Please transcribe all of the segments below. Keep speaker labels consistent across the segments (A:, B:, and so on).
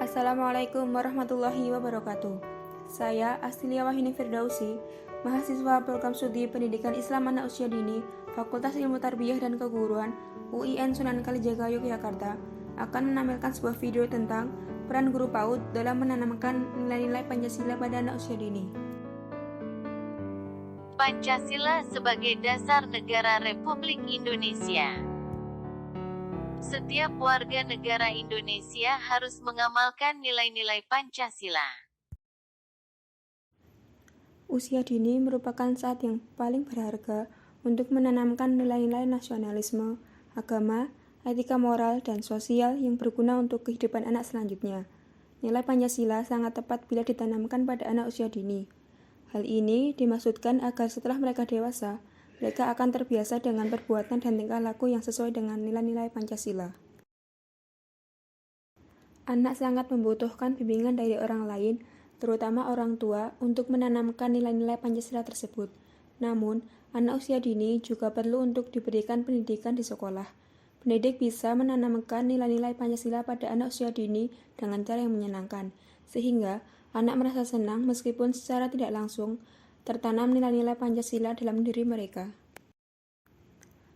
A: Assalamualaikum warahmatullahi wabarakatuh. Saya Astilia Wahyuni Firdausi, mahasiswa program studi Pendidikan Islam Anak Usia Dini, Fakultas Ilmu Tarbiyah dan Keguruan, UIN Sunan Kalijaga, Yogyakarta, akan menampilkan sebuah video tentang peran guru PAUD dalam menanamkan nilai-nilai Pancasila pada anak usia dini.
B: Pancasila sebagai dasar negara Republik Indonesia. Setiap warga negara Indonesia harus mengamalkan nilai-nilai Pancasila.
A: Usia dini merupakan saat yang paling berharga untuk menanamkan nilai-nilai nasionalisme, agama, etika moral, dan sosial yang berguna untuk kehidupan anak selanjutnya. Nilai Pancasila sangat tepat bila ditanamkan pada anak usia dini. Hal ini dimaksudkan agar setelah mereka dewasa, mereka akan terbiasa dengan perbuatan dan tingkah laku yang sesuai dengan nilai-nilai Pancasila. Anak sangat membutuhkan bimbingan dari orang lain, terutama orang tua, untuk menanamkan nilai-nilai Pancasila tersebut. Namun, anak usia dini juga perlu untuk diberikan pendidikan di sekolah. Pendidik bisa menanamkan nilai-nilai Pancasila pada anak usia dini dengan cara yang menyenangkan, sehingga anak merasa senang meskipun secara tidak langsung tertanam nilai-nilai Pancasila dalam diri mereka.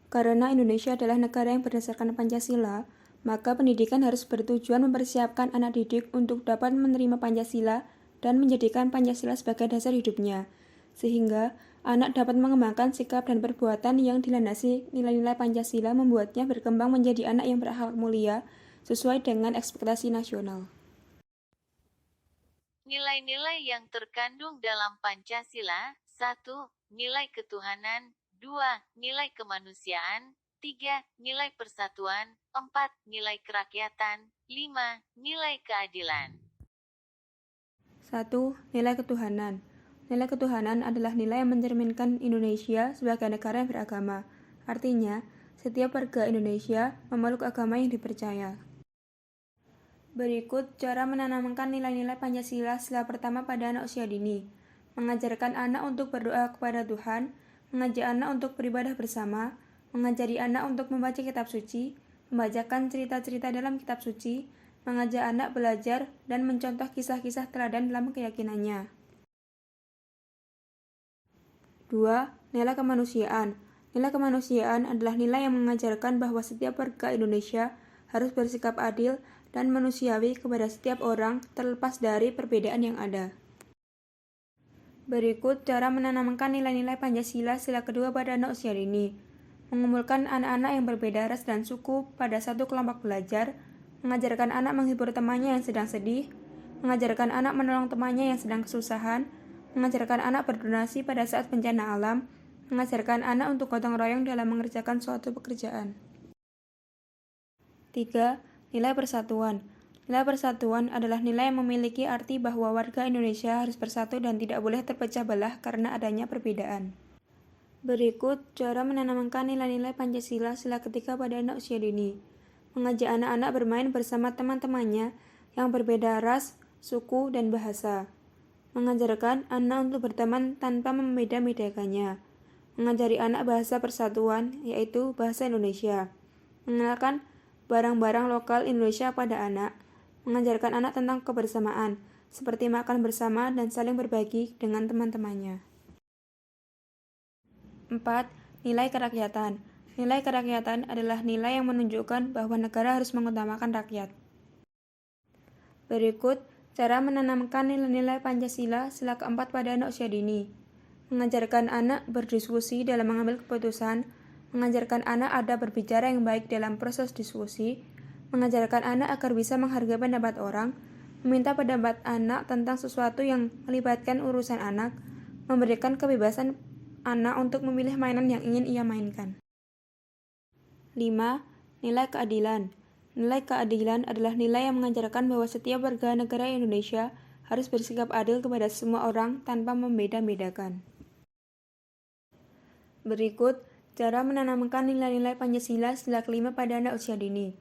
A: Karena Indonesia adalah negara yang berdasarkan Pancasila, maka pendidikan harus bertujuan mempersiapkan anak didik untuk dapat menerima Pancasila dan menjadikan Pancasila sebagai dasar hidupnya, sehingga anak dapat mengembangkan sikap dan perbuatan yang dilandasi nilai-nilai Pancasila membuatnya berkembang menjadi anak yang berakhlak mulia sesuai dengan ekspektasi nasional.
B: Nilai-nilai yang terkandung dalam Pancasila: 1. Nilai ketuhanan. 2. Nilai kemanusiaan. 3. Nilai persatuan. 4. Nilai kerakyatan. 5. Nilai keadilan.
A: 1. Nilai ketuhanan. Nilai ketuhanan adalah nilai yang mencerminkan Indonesia sebagai negara yang beragama. Artinya, setiap warga Indonesia memeluk agama yang dipercaya. Berikut cara menanamkan nilai-nilai Pancasila sila pertama pada anak usia dini. Mengajarkan anak untuk berdoa kepada Tuhan, mengajak anak untuk beribadah bersama, mengajari anak untuk membaca kitab suci, membacakan cerita-cerita dalam kitab suci, mengajak anak belajar, dan mencontoh kisah-kisah teladan dalam keyakinannya. 2. Nilai kemanusiaan. Nilai kemanusiaan adalah nilai yang mengajarkan bahwa setiap warga Indonesia harus bersikap adil dan manusiawi kepada setiap orang terlepas dari perbedaan yang ada. Berikut cara menanamkan nilai-nilai Pancasila sila kedua pada anak usia dini. Mengumpulkan anak-anak yang berbeda ras dan suku pada satu kelompok belajar, mengajarkan anak menghibur temannya yang sedang sedih, mengajarkan anak menolong temannya yang sedang kesusahan, mengajarkan anak berdonasi pada saat bencana alam, mengajarkan anak untuk gotong royong dalam mengerjakan suatu pekerjaan. 3. Nilai persatuan. Nilai persatuan adalah nilai yang memiliki arti bahwa warga Indonesia harus bersatu dan tidak boleh terpecah belah karena adanya perbedaan. Berikut cara menanamkan nilai-nilai Pancasila sila ketiga pada anak usia dini. Mengajak anak-anak bermain bersama teman-temannya yang berbeda ras, suku, dan bahasa. Mengajarkan anak untuk berteman tanpa membeda-bedakannya. Mengajari anak bahasa persatuan, yaitu bahasa Indonesia. Mengenalkan barang-barang lokal Indonesia pada anak, mengajarkan anak tentang kebersamaan, seperti makan bersama dan saling berbagi dengan teman-temannya. 4. Nilai kerakyatan. Nilai kerakyatan adalah nilai yang menunjukkan bahwa negara harus mengutamakan rakyat. Berikut cara menanamkan nilai-nilai Pancasila sila keempat pada anak usia dini. Mengajarkan anak berdiskusi dalam mengambil keputusan, mengajarkan anak ada berbicara yang baik dalam proses diskusi, mengajarkan anak agar bisa menghargai pendapat orang, meminta pendapat anak tentang sesuatu yang melibatkan urusan anak, memberikan kebebasan anak untuk memilih mainan yang ingin ia mainkan. 5. Nilai keadilan. Nilai keadilan adalah nilai yang mengajarkan bahwa setiap warga negara Indonesia harus bersikap adil kepada semua orang tanpa membeda-bedakan. Berikut cara menanamkan nilai-nilai Pancasila sila kelima pada anak usia dini.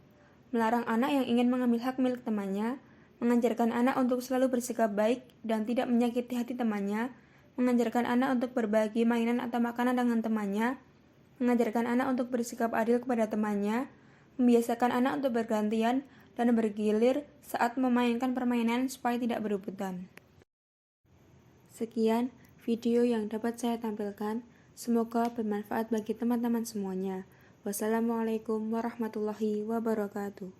A: Melarang anak yang ingin mengambil hak milik temannya, mengajarkan anak untuk selalu bersikap baik dan tidak menyakiti hati temannya, mengajarkan anak untuk berbagi mainan atau makanan dengan temannya, mengajarkan anak untuk bersikap adil kepada temannya, membiasakan anak untuk bergantian dan bergilir saat memainkan permainan supaya tidak berebutan. Sekian video yang dapat saya tampilkan. Semoga bermanfaat bagi teman-teman semuanya. Wassalamualaikum warahmatullahi wabarakatuh.